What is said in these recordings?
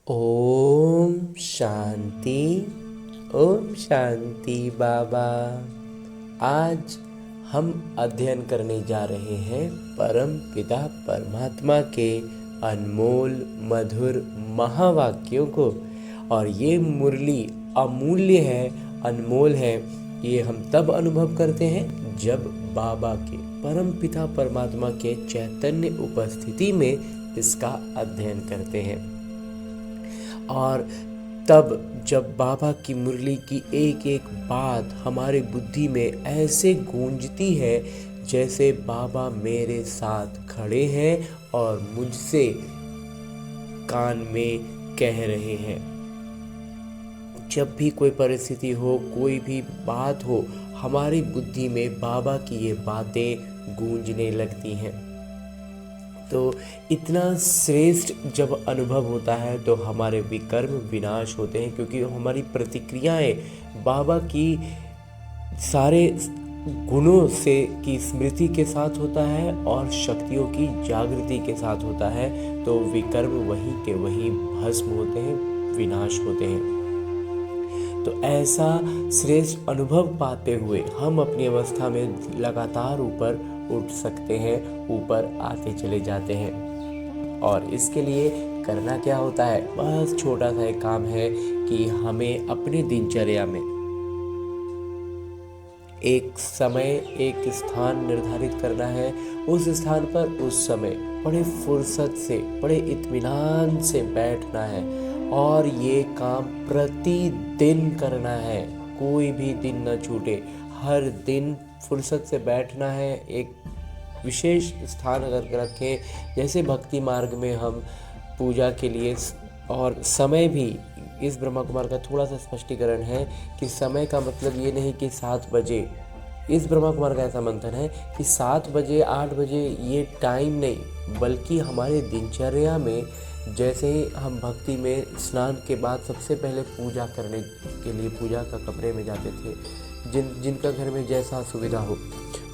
ओम शांति। ओम शांति बाबा। आज हम अध्ययन करने जा रहे हैं परम पिता परमात्मा के अनमोल मधुर महावाक्यों को। और ये मुरली अमूल्य है, अनमोल है। ये हम तब अनुभव करते हैं जब बाबा के परम पिता परमात्मा के चैतन्य उपस्थिति में इसका अध्ययन करते हैं। और तब जब बाबा की मुरली की एक एक बात हमारी बुद्धि में ऐसे गूंजती है जैसे बाबा मेरे साथ खड़े हैं और मुझसे कान में कह रहे हैं। जब भी कोई परिस्थिति हो, कोई भी बात हो, हमारी बुद्धि में बाबा की ये बातें गूंजने लगती हैं। तो इतना श्रेष्ठ जब अनुभव होता है तो हमारे विकर्म विनाश होते हैं, क्योंकि हमारी प्रतिक्रियाएं बाबा की सारे गुणों से की स्मृति के साथ होता है और शक्तियों की जागृति के साथ होता है। तो विकर्म वहीं के वहीं भस्म होते हैं, विनाश होते हैं। तो ऐसा श्रेष्ठ अनुभव पाते हुए हम अपनी अवस्था में लगातार ऊपर उठ सकते हैं, ऊपर आते चले जाते हैं। और इसके लिए करना क्या होता है? बस छोटा सा एक काम है कि हमें अपने दिनचर्या में एक समय, एक स्थान निर्धारित करना है। उस स्थान पर उस समय बड़े फुर्सत से, बड़े इत्मीनान से बैठना है और ये काम प्रतिदिन करना है। कोई भी दिन न छूटे, हर दिन फुर्सत से बैठना है। एक विशेष स्थान अगर रखें, जैसे भक्ति मार्ग में हम पूजा के लिए, और समय भी इस ब्रह्मा कुमार का थोड़ा सा स्पष्टीकरण है कि समय का मतलब ये नहीं कि 7 बजे। इस ब्रह्मा कुमार का ऐसा मंथन है कि 7 बजे 8 बजे ये टाइम नहीं, बल्कि हमारे दिनचर्या में जैसे हम भक्ति में स्नान के बाद सबसे पहले पूजा करने के लिए पूजा का कमरे में जाते थे, जिनका घर में जैसा सुविधा हो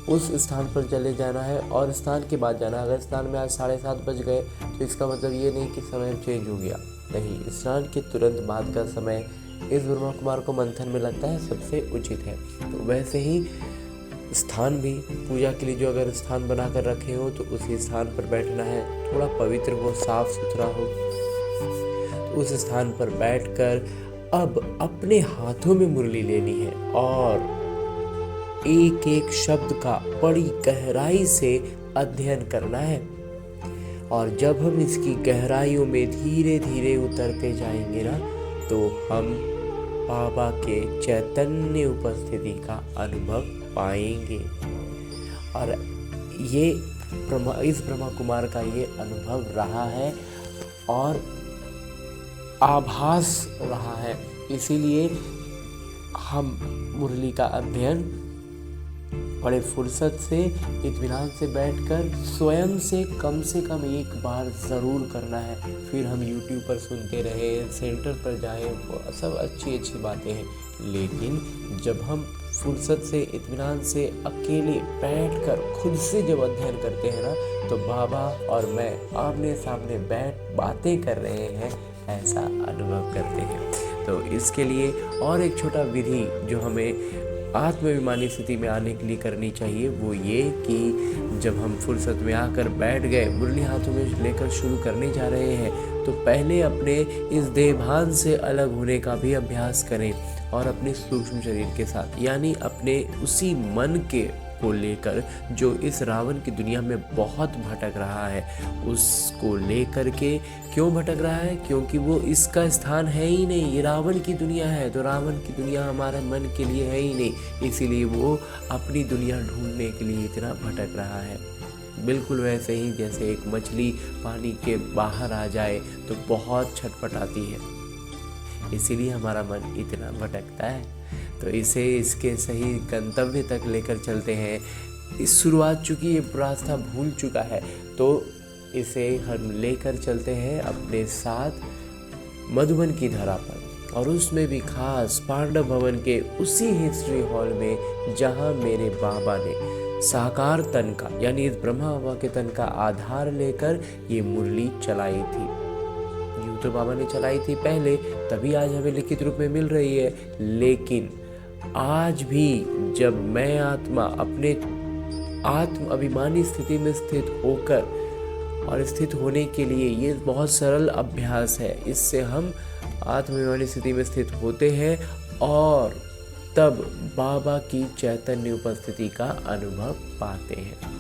उस स्थान पर चले जाना है और स्नान के बाद जाना। अगर स्नान में आज 7:30 बज गए तो इसका मतलब ये नहीं कि समय चेंज हो गया, नहीं, स्नान के तुरंत बाद का समय इस ब्रह्मा कुमार को मंथन में लगता है सबसे उचित है। तो वैसे ही स्थान भी पूजा के लिए जो अगर स्थान बना कर रखे हो तो उसी स्थान पर बैठना है। थोड़ा पवित्र हो, साफ सुथरा हो, तो उस स्थान पर बैठकर अब अपने हाथों में मुरली लेनी है और एक एक शब्द का बड़ी गहराई से अध्ययन करना है। और जब हम इसकी गहराइयों में धीरे धीरे उतरते जाएंगे ना, तो हम बाबा के चैतन्य उपस्थिति का अनुभव पाएंगे। और ये इस ब्रह्मा कुमार का ये अनुभव रहा है और आभास रहा है। इसीलिए हम मुरली का अध्ययन बड़े फुर्सत से, इत्मीनान से बैठकर स्वयं से कम एक बार ज़रूर करना है। फिर हम YouTube पर सुनते रहे, सेंटर पर जाएं, वो सब अच्छी अच्छी बातें हैं, लेकिन जब हम फुर्सत से, इत्मीनान से अकेले बैठकर खुद से जब अध्ययन करते हैं ना, तो बाबा और मैं आमने सामने बैठ बातें कर रहे हैं, ऐसा अनुभव करते हैं। तो इसके लिए और एक छोटा विधि जो हमें आत्माभिमानी स्थिति में आने के लिए करनी चाहिए, वो ये कि जब हम फुर्सत में आकर बैठ गए, मुरली हाथों में लेकर शुरू करने जा रहे हैं, तो पहले अपने इस देहभान से अलग होने का भी अभ्यास करें और अपने सूक्ष्म शरीर के साथ, यानी अपने उसी मन के को लेकर जो इस रावण की दुनिया में बहुत भटक रहा है, उसको लेकर के। क्यों भटक रहा है? क्योंकि वो इसका स्थान है ही नहीं, ये रावण की दुनिया है, तो रावण की दुनिया हमारे मन के लिए है ही नहीं, इसीलिए वो अपनी दुनिया ढूंढने के लिए इतना भटक रहा है। बिल्कुल वैसे ही जैसे एक मछली पानी के बाहर आ जाए तो बहुत छटपटाती है, इसीलिए हमारा मन इतना भटकता है। तो इसे इसके सही गंतव्य तक लेकर चलते हैं। इस शुरुआत, चूँकि ये रास्ता भूल चुका है, तो इसे हम लेकर चलते हैं अपने साथ मधुबन की धरा पर, और उसमें भी खास पांडव भवन के उसी हिस्ट्री हॉल में जहाँ मेरे बाबा ने साकार तन का, यानी इस ब्रह्मा बाबा के तन का आधार लेकर ये मुरली चलाई थी। यूँ तो बाबा ने चलाई थी पहले, तभी आज हमें लिखित रूप में मिल रही है। लेकिन आज भी जब मैं आत्मा अपने आत्म अभिमानी स्थिति में स्थित होकर और स्थित होने के लिए, ये बहुत सरल अभ्यास है, इससे हम आत्माभिमानी स्थिति में स्थित होते हैं और तब बाबा की चैतन्य उपस्थिति का अनुभव पाते हैं।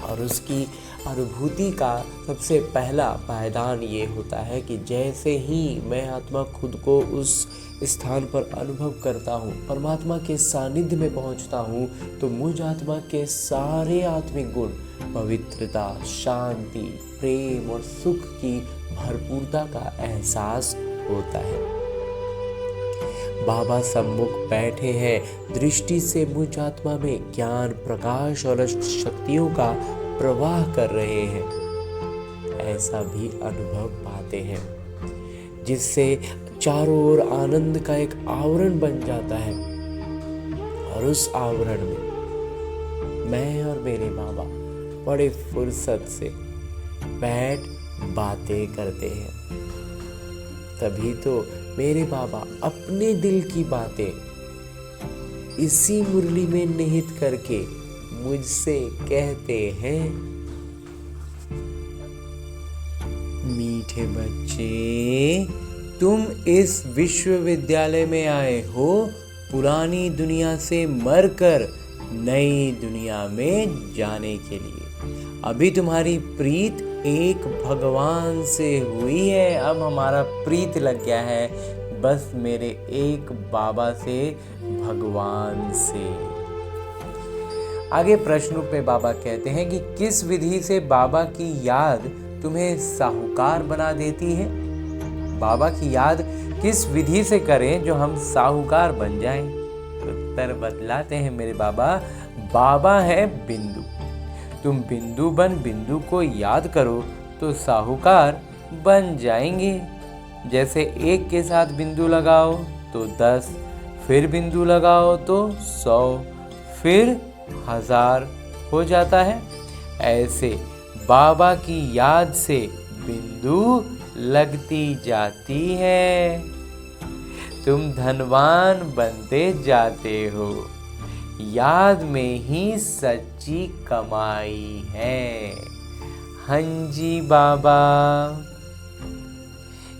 और उसकी अनुभूति का सबसे पहला पायदान ये होता है कि जैसे ही मैं आत्मा खुद को उस स्थान पर अनुभव करता हूँ, परमात्मा के सानिध्य में पहुँचता हूँ, तो मुझ आत्मा के सारे आत्मिक गुण, पवित्रता, शांति, प्रेम और सुख की भरपूरता का एहसास होता है। बाबा सम्मुख बैठे हैं, दृष्टि से मुझ आत्मा में ज्ञान, प्रकाश और अष्ट शक्तियों का प्रवाह कर रहे हैं, ऐसा भी अनुभव पाते हैं, जिससे चारों ओर आनंद का एक आवरण बन जाता है। और उस आवरण में मैं और मेरे बाबा बड़े फुर्सत से बैठ बातें करते हैं। तभी तो मेरे बाबा अपने दिल की बातें इसी मुरली में निहित करके मुझसे कहते हैं, मीठे बच्चे, तुम इस विश्वविद्यालय में आए हो पुरानी दुनिया से मरकर नई दुनिया में जाने के लिए। अभी तुम्हारी प्रीत एक भगवान से हुई है, अब हमारा प्रीत लग गया है बस मेरे एक बाबा से, भगवान से। आगे प्रश्न पे बाबा कहते हैं कि किस विधि से बाबा की याद तुम्हें साहूकार बना देती है? बाबा की याद किस विधि से करें जो हम साहूकार बन जाएं? उत्तर बतलाते हैं मेरे बाबा, बाबा है बिंदु। तुम बिंदु बन बिंदु को याद करो तो साहूकार बन जाएंगे। जैसे एक के साथ बिंदु लगाओ तो 10, फिर बिंदु लगाओ तो 100, फिर 1000 हो जाता है। ऐसे बाबा की याद से बिंदु लगती जाती है, तुम धनवान बनते जाते हो। याद में ही सच्ची कमाई है। हंजी बाबा।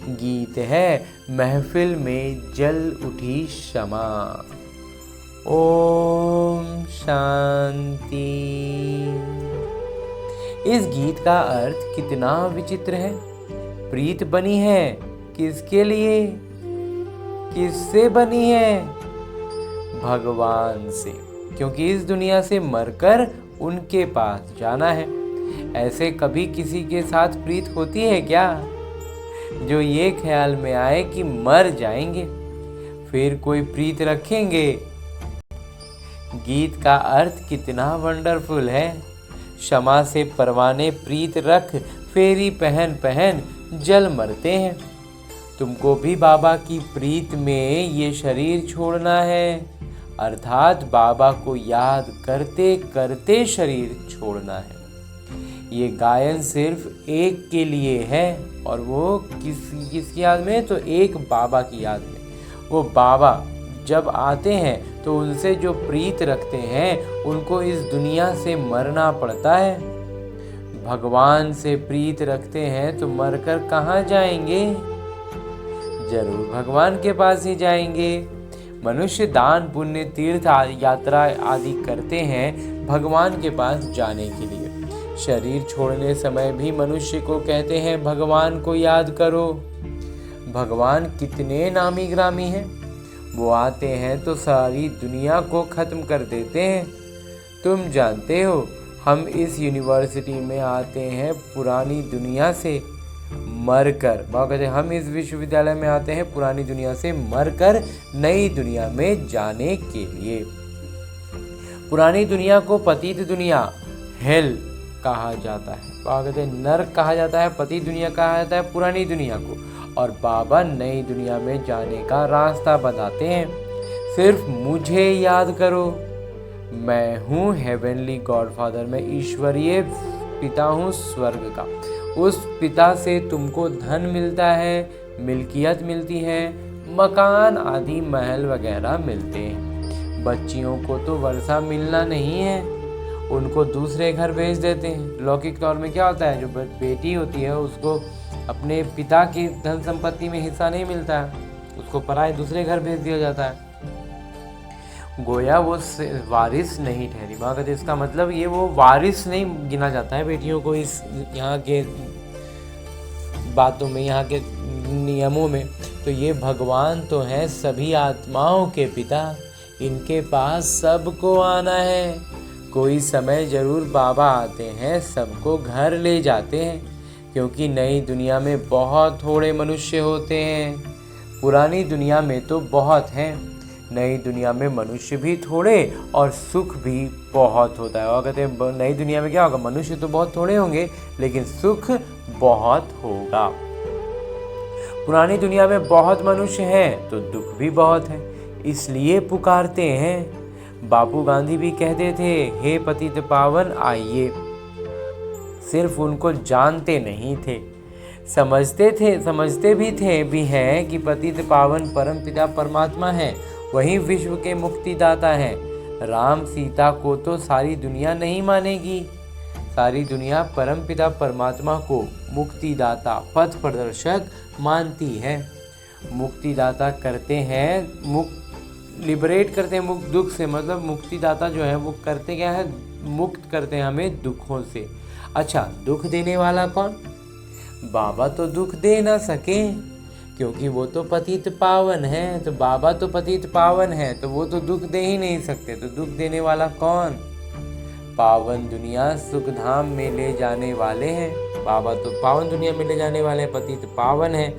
गीत है महफिल में जल उठी शमा। ओम शांति। इस गीत का अर्थ कितना विचित्र है। प्रीत बनी है किसके लिए? किससे बनी है? भगवान से, क्योंकि इस दुनिया से मरकर उनके पास जाना है। ऐसे कभी किसी के साथ प्रीत होती है क्या, जो ये ख्याल में आए कि मर जाएंगे फिर कोई प्रीत रखेंगे? गीत का अर्थ कितना वंडरफुल है। क्षमा से परवाने प्रीत रख, फेरी पहन पहन जल मरते हैं। तुमको भी बाबा की प्रीत में ये शरीर छोड़ना है, अर्थात बाबा को याद करते करते शरीर छोड़ना है। ये गायन सिर्फ एक के लिए है, और वो किसकी याद में? तो एक बाबा की याद में। वो बाबा जब आते हैं तो उनसे जो प्रीत रखते हैं उनको इस दुनिया से मरना पड़ता है। भगवान से प्रीत रखते हैं तो मरकर कहाँ जाएंगे? जरूर भगवान के पास ही जाएंगे। मनुष्य दान पुण्य तीर्थ यात्रा आदि करते हैं भगवान के पास जाने के लिए। शरीर छोड़ने समय भी मनुष्य को कहते हैं भगवान को याद करो। भगवान कितने नामी ग्रामी हैं। वो आते हैं तो सारी दुनिया को खत्म कर देते हैं। तुम जानते हो हम इस यूनिवर्सिटी में आते हैं पुरानी दुनिया से मरकर। बाबा कहते हैं हम इस विश्वविद्यालय में आते हैं पुरानी दुनिया से मरकर नई दुनिया में जाने के लिए। पुरानी दुनिया को पतित दुनिया, हेल कहा जाता है। बाबा कहते हैं नरक कहा जाता है, पतित दुनिया कहा जाता है पुरानी दुनिया को। और बाबा नई दुनिया में जाने का रास्ता बताते हैं। सिर्फ मुझे याद करो। मैं हूँ हेवनली गॉडफादर, मैं ईश्वरीय पिता हूँ स्वर्ग का। उस पिता से तुमको धन मिलता है, मिल्कियत मिलती है, मकान आदि महल वगैरह मिलते हैं। बच्चियों को तो वर्षा मिलना नहीं है, उनको दूसरे घर भेज देते हैं। लौकिक तौर में क्या होता है, जो बेटी होती है उसको अपने पिता की धन संपत्ति में हिस्सा नहीं मिलता है, उसको पराए दूसरे घर भेज दिया जाता है। गोया वो वारिस नहीं ठहरी। वहाँ कहते इसका मतलब ये वो वारिस नहीं गिना जाता है बेटियों को इस यहाँ के बातों में, यहाँ के नियमों में। तो ये भगवान तो हैं सभी आत्माओं के पिता, इनके पास सबको आना है। कोई समय जरूर बाबा आते हैं, सबको घर ले जाते हैं, क्योंकि नई दुनिया में बहुत थोड़े मनुष्य होते हैं। पुरानी दुनिया में तो बहुत हैं, नई दुनिया में मनुष्य भी थोड़े और सुख भी बहुत होता है। और कहते हैं नई दुनिया में क्या होगा, मनुष्य तो बहुत थोड़े होंगे लेकिन सुख बहुत होगा। पुरानी दुनिया में बहुत मनुष्य हैं तो दुख भी बहुत है, इसलिए पुकारते हैं। बापू गांधी भी कहते थे, हे पतित पावन आइए। सिर्फ उनको जानते नहीं थे, समझते भी हैं कि पतित पावन परमपिता परमात्मा है, वही विश्व के मुक्तिदाता है। राम सीता को तो सारी दुनिया नहीं मानेगी, सारी दुनिया परमपिता परमात्मा को मुक्तिदाता पथ प्रदर्शक मानती है। मुक्तिदाता करते हैं, लिबरेट करते हैं मुक्त दुख से, मतलब मुक्तिदाता जो है वो करते क्या है, मुक्त करते हैं हमें दुखों से। अच्छा, दुख देने वाला कौन? बाबा तो दुख दे ना सके, क्योंकि वो तो पतित पावन है। तो बाबा तो पतित पावन है तो वो तो दुख दे ही नहीं सकते। तो दुख देने वाला कौन? पावन दुनिया सुख धाम में ले जाने वाले हैं। बाबा तो पावन दुनिया में ले जाने वाले, पतित पावन है,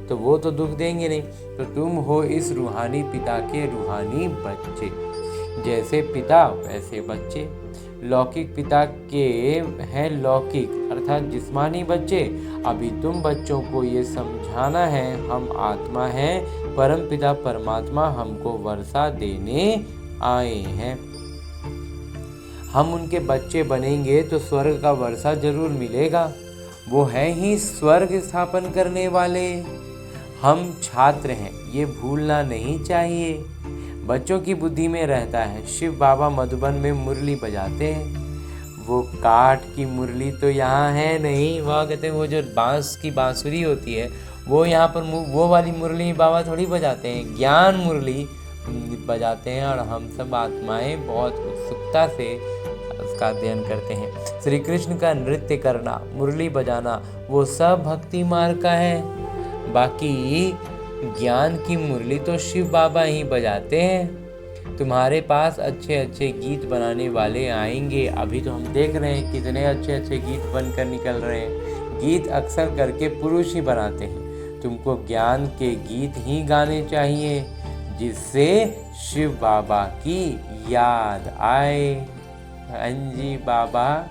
तो वो तो दुख देंगे नहीं। तो तुम हो इस रूहानी पिता के रूहानी बच्चे। जैसे पिता वैसे बच्चे। लौकिक पिता के हैं लौकिक अर्थात जिस्मानी बच्चे। अभी तुम बच्चों को ये समझाना है, हम आत्मा हैं, परम पिता परमात्मा हमको वर्षा देने आए हैं। हम उनके बच्चे बनेंगे तो स्वर्ग का वर्षा जरूर मिलेगा, वो है ही स्वर्ग स्थापन करने वाले। हम छात्र हैं, ये भूलना नहीं चाहिए। बच्चों की बुद्धि में रहता है शिव बाबा मधुबन में मुरली बजाते हैं, वो काठ की मुरली तो यहाँ है नहीं। वहाँ कहते हैं वो जो बांस की बांसुरी होती है वो यहाँ पर वो वाली मुरली बाबा थोड़ी बजाते हैं, ज्ञान मुरली बजाते हैं। और हम सब आत्माएं बहुत उत्सुकता से उसका अध्ययन करते हैं। श्री कृष्ण का नृत्य करना, मुरली बजाना, वो सब भक्ति मार्ग का है। बाकी ज्ञान की मुरली तो शिव बाबा ही बजाते हैं। तुम्हारे पास अच्छे अच्छे गीत बनाने वाले आएंगे। अभी तो हम देख रहे हैं कितने अच्छे अच्छे गीत बनकर निकल रहे हैं। गीत अक्सर करके पुरुष ही बनाते हैं। तुमको ज्ञान के गीत ही गाने चाहिए जिससे शिव बाबा की याद आए। अंजी बाबा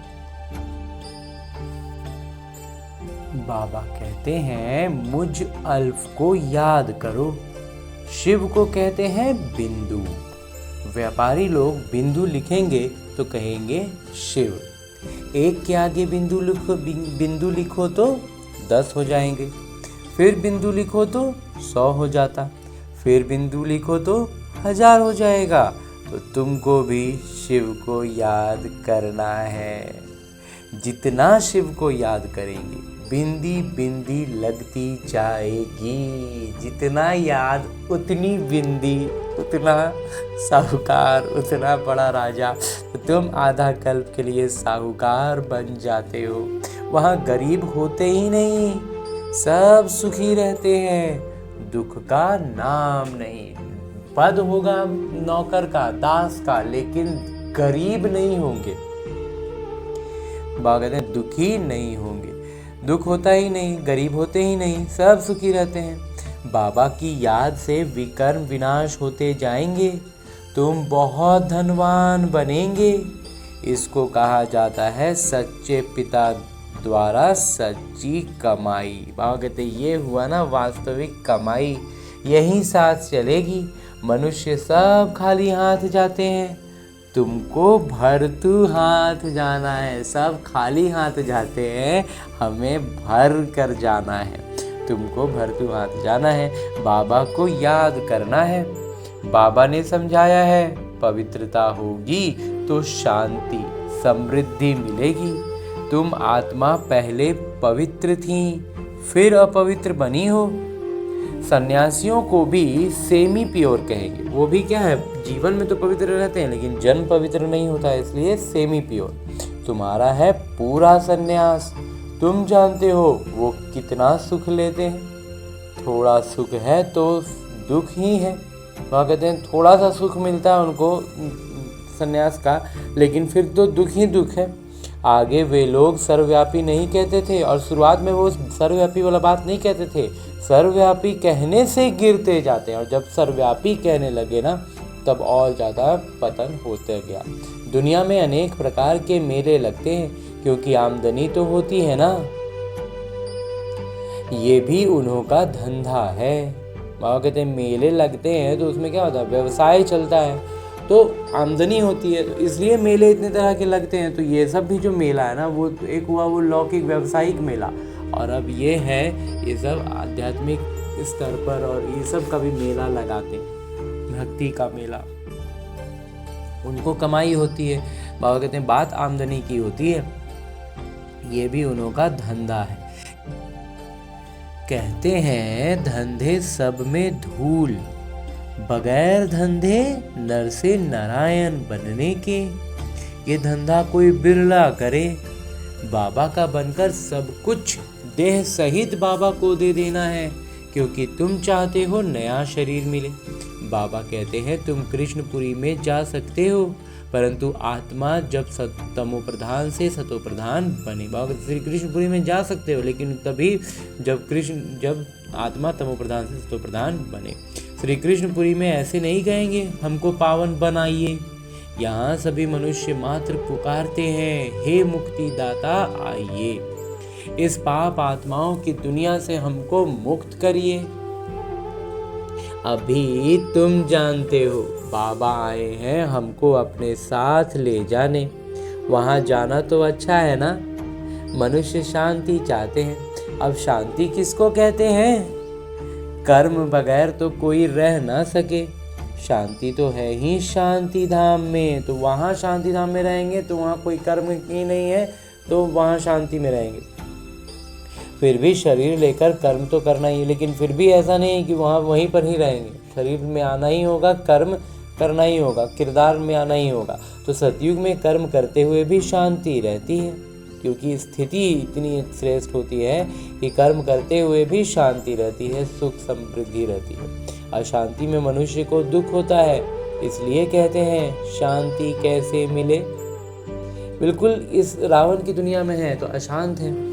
कहते हैं मुझ अल्फ को याद करो। शिव को कहते हैं बिंदु। व्यापारी लोग बिंदु लिखेंगे तो कहेंगे शिव। एक के आगे बिंदु लिखो तो 10 हो जाएंगे, फिर बिंदु लिखो तो 100 हो जाता, फिर बिंदु लिखो तो 1000 हो जाएगा। तो तुमको भी शिव को याद करना है। जितना शिव को याद करेंगे बिंदी बिंदी लगती जाएगी। जितना याद उतनी बिंदी, उतना साहूकार, उतना बड़ा राजा। तो तुम आधा कल्प के लिए साहूकार बन जाते हो। वहाँ गरीब होते ही नहीं, सब सुखी रहते हैं, दुख का नाम नहीं। पद होगा नौकर का, दास का, लेकिन गरीब नहीं होंगे। बाबा कहते हैं दुखी नहीं होंगे। दुख होता ही नहीं, गरीब होते ही नहीं, सब सुखी रहते हैं। बाबा की याद से विकर्म विनाश होते जाएंगे, तुम बहुत धनवान बनेंगे। इसको कहा जाता है सच्चे पिता द्वारा सच्ची कमाई। बाबा कहते ये हुआ ना वास्तविक कमाई, यही साथ चलेगी। मनुष्य सब खाली हाथ जाते हैं तुमको भरतू हाथ जाना है। सब खाली हाथ जाते हैं, हमें भर कर जाना है। तुमको भरतू हाथ जाना है, बाबा को याद करना है। बाबा ने समझाया है, पवित्रता होगी तो शांति समृद्धि मिलेगी। तुम आत्मा पहले पवित्र थी, फिर अपवित्र बनी हो। सन्यासियों को भी सेमी प्योर कहेंगे। वो भी क्या है, जीवन में तो पवित्र रहते हैं लेकिन जन्म पवित्र नहीं होता है, इसलिए सेमी प्योर। तुम्हारा है पूरा सन्यास। तुम जानते हो वो कितना सुख लेते हैं। थोड़ा सुख है तो दुख ही है। वहाँ कहते हैं थोड़ा सा सुख मिलता है उनको सन्यास का, लेकिन फिर तो दुख ही दुख है। आगे वे लोग सर्वव्यापी नहीं कहते थे, और शुरुआत में वो सर्वव्यापी वाला बात नहीं कहते थे। सर्वव्यापी कहने से गिरते जाते हैं, और जब सर्वव्यापी कहने लगे ना तब और ज़्यादा पतन होते गया। दुनिया में अनेक प्रकार के मेले लगते हैं, क्योंकि आमदनी तो होती है ना। ये भी उन्हों का धंधा है। बाबा कहते हैं मेले लगते हैं तो उसमें क्या होता है, व्यवसाय चलता है, तो आमदनी होती है, तो इसलिए मेले इतने तरह के लगते हैं। तो ये सब भी जो मेला है ना, वो एक हुआ वो लौकिक व्यावसायिक मेला, और अब ये है ये सब आध्यात्मिक स्तर पर, और ये सब का भी मेला लगाते हैं, भक्ति का मेला। उनको कमाई होती है। बाबा कहते हैं बात आमदनी की होती है, ये भी उन्हों का धंधा है। कहते हैं धंधे सब में धूल, बगैर धंधे नर से नारायण बनने के। ये धंधा कोई बिरला करे। बाबा का बनकर सब कुछ देह सहित बाबा को दे देना है, क्योंकि तुम चाहते हो नया शरीर मिले। बाबा कहते हैं तुम कृष्णपुरी में जा सकते हो, परंतु आत्मा जब तमो प्रधान से सतो प्रधान बने। बाबा श्री कृष्णपुरी में जा सकते हो, लेकिन तभी जब आत्मा तमो प्रधान से सतो प्रधान बने। श्री कृष्णपुरी में ऐसे नहीं कहेंगे हमको पावन बनाइए। यहाँ सभी मनुष्य मात्र पुकारते हैं, हे मुक्ति दाता आइए, इस पाप आत्माओं की दुनिया से हमको मुक्त करिए। अभी तुम जानते हो बाबा आए हैं हमको अपने साथ ले जाने। वहाँ जाना तो अच्छा है ना। मनुष्य शांति चाहते हैं। अब शांति किसको कहते हैं? कर्म बगैर तो कोई रह ना सके। शांति तो है ही शांति धाम में, तो वहाँ शांति धाम में रहेंगे तो वहाँ कोई कर्म ही नहीं है, तो वहाँ शांति में रहेंगे। फिर भी शरीर लेकर कर्म तो करना ही है, लेकिन फिर भी ऐसा नहीं है कि वहाँ वहीं पर ही रहेंगे। शरीर में आना ही होगा, कर्म करना ही होगा, किरदार में आना ही होगा। तो सतयुग में कर्म करते हुए भी शांति रहती है, क्योंकि स्थिति इतनी श्रेष्ठ होती है कि कर्म करते हुए भी शांति रहती है, सुख समृद्धि रहती है। अशांति में मनुष्य को दुख होता है, इसलिए कहते हैं शांति कैसे मिले। बिल्कुल इस रावण की दुनिया में है तो अशांत है।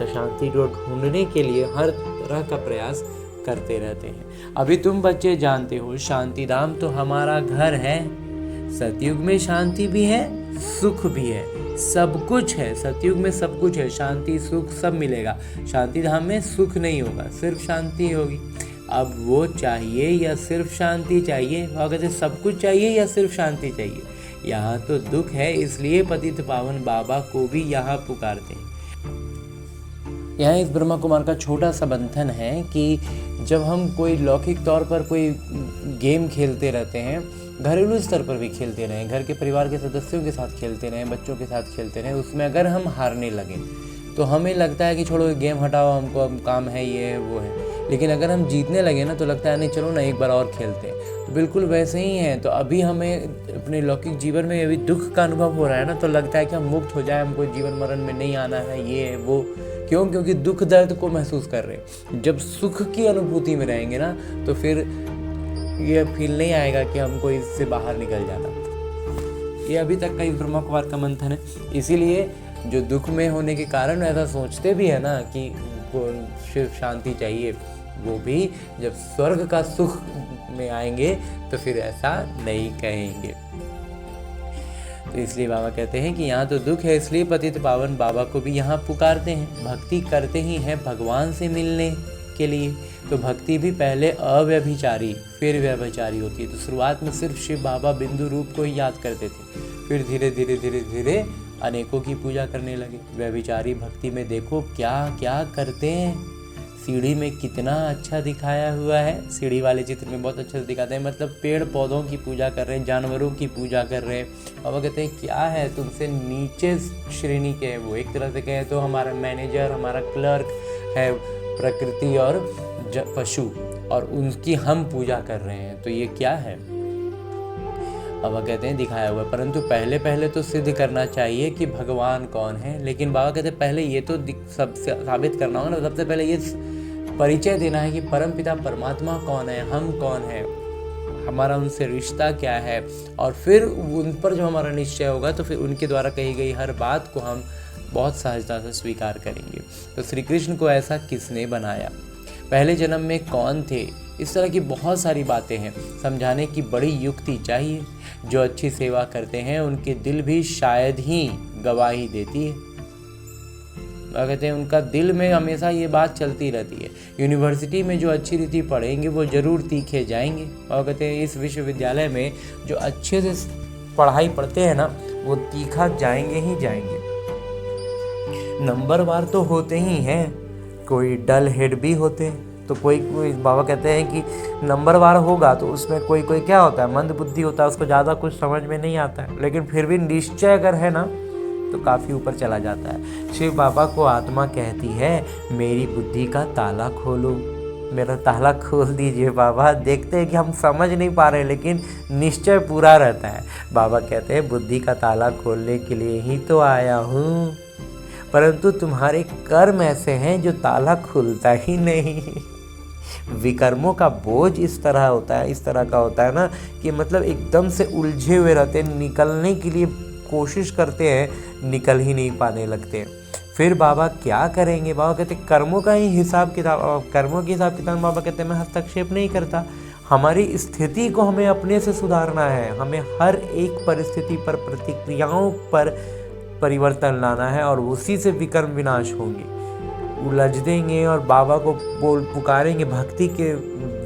शांति को ढूंढने के लिए हर तरह का प्रयास करते रहते हैं। अभी तुम बच्चे जानते हो शांति धाम तो हमारा घर है। सतयुग में शांति भी है, सुख भी है, सब कुछ है। सतयुग में सब कुछ है, शांति सुख सब मिलेगा। शांति धाम में सुख नहीं होगा, सिर्फ शांति होगी। अब वो चाहिए या सिर्फ शांति चाहिए? वहाँ कहते सब कुछ चाहिए या सिर्फ शांति चाहिए? यहाँ तो दुख है, इसलिए पतित पावन बाबा को भी यहाँ पुकारते हैं। यहाँ इस ब्रह्मा कुमार का छोटा सा बंधन है कि जब हम कोई लौकिक तौर पर कोई गेम खेलते रहते हैं, घरेलू स्तर पर भी खेलते रहें, घर के परिवार के सदस्यों के साथ खेलते रहें, बच्चों के साथ खेलते रहें, उसमें अगर हम हारने लगें तो हमें लगता है कि छोड़ो गेम हटाओ, हमको अब काम है, ये है वो है। लेकिन अगर हम जीतने लगे ना तो लगता है नहीं चलो ना एक बार और खेलते हैं। तो बिल्कुल वैसे ही है। तो अभी हमें अपने लौकिक जीवन में अभी दुख का अनुभव हो रहा है ना, तो लगता है कि हम मुक्त हो जाए, हमको जीवन मरण में नहीं आना है, ये है वो। क्यों? क्योंकि दुख दर्द को महसूस कर रहे हैं। जब सुख की अनुभूति में रहेंगे ना तो फिर ये फील नहीं आएगा कि हमको इससे बाहर निकल जाना। ये अभी तक का इस ब्रह्मा कुमार का मंथन है। इसीलिए जो दुख में होने के कारण ऐसा सोचते भी है ना कि सिर्फ शांति चाहिए, वो भी जब स्वर्ग का सुख में आएंगे तो फिर ऐसा नहीं कहेंगे। तो इसलिए बाबा कहते हैं कि यहाँ तो दुख है, इसलिए पतित पावन बाबा को भी यहाँ पुकारते हैं। भक्ति करते ही हैं भगवान से मिलने के लिए। तो भक्ति भी पहले अव्यभिचारी फिर व्यभिचारी होती है। तो शुरुआत में सिर्फ शिव बाबा बिंदु रूप को ही याद करते थे, फिर धीरे धीरे धीरे धीरे अनेकों की पूजा करने लगे। व्यभिचारी भक्ति में देखो क्या क्या करते हैं। सीढ़ी में कितना अच्छा दिखाया हुआ है, सीढ़ी वाले चित्र में बहुत अच्छा से दिखाते हैं, मतलब पेड़ पौधों की पूजा कर रहे हैं, जानवरों की पूजा कर रहे हैं। और वो कहते हैं क्या है, तुमसे नीचे श्रेणी के हैं वो। एक तरह से कहें तो हमारा मैनेजर, हमारा क्लर्क है प्रकृति और पशु, और उनकी हम पूजा कर रहे हैं। तो ये क्या है, अब वह कहते हैं दिखाया हुआ। परंतु पहले पहले तो सिद्ध करना चाहिए कि भगवान कौन है। लेकिन बाबा कहते हैं पहले ये तो सबसे साबित करना होगा ना, सबसे पहले ये परिचय देना है कि परमपिता परमात्मा कौन है, हम कौन है, हमारा उनसे रिश्ता क्या है। और फिर उन पर जो हमारा निश्चय होगा तो फिर उनके द्वारा कही गई हर बात को हम बहुत सहजता से स्वीकार करेंगे। तो श्री कृष्ण को ऐसा किसने बनाया, पहले जन्म में कौन थे, इस तरह की बहुत सारी बातें हैं। समझाने की बड़ी युक्ति चाहिए। जो अच्छी सेवा करते हैं उनके दिल भी शायद ही गवाही देती है। कहते हैं उनका दिल में हमेशा ये बात चलती रहती है। यूनिवर्सिटी में जो अच्छी रीति पढ़ेंगे वो ज़रूर तीखे जाएंगे। और कहते हैं इस विश्वविद्यालय में जो अच्छे से पढ़ाई पढ़ते हैं ना वो तीखा जाएंगे ही जाएंगे। नंबरवार तो होते ही हैं, कोई डल हेड भी होते हैं। तो कोई बाबा कहते हैं कि नंबरवार होगा तो उसमें कोई क्या होता है, मंद बुद्धि होता है, उसको ज़्यादा कुछ समझ में नहीं आता है। लेकिन फिर भी निश्चय अगर है ना तो काफ़ी ऊपर चला जाता है। शिव बाबा को आत्मा कहती है मेरी बुद्धि का ताला खोलो, मेरा ताला खोल दीजिए बाबा। देखते हैं कि हम समझ नहीं पा रहे लेकिन निश्चय पूरा रहता है। बाबा कहते हैं बुद्धि का ताला खोलने के लिए ही तो आया हूँ, परंतु तुम्हारे कर्म ऐसे हैं जो ताला खुलता ही नहीं। विकर्मों का बोझ इस तरह का होता है ना कि मतलब एकदम से उलझे हुए रहते हैं, निकलने के लिए कोशिश करते हैं, निकल ही नहीं पाने लगते। फिर बाबा क्या करेंगे, बाबा कहते हैं कर्मों का ही हिसाब किताब, कर्मों के हिसाब किताब बाबा कहते हैं मैं हस्तक्षेप नहीं करता। हमारी स्थिति को हमें अपने से सुधारना है, हमें हर एक परिस्थिति पर, प्रतिक्रियाओं पर परिवर्तन लाना है और उसी से विकर्म विनाश होंगे। उलझ देंगे और बाबा को पुकारेंगे भक्ति के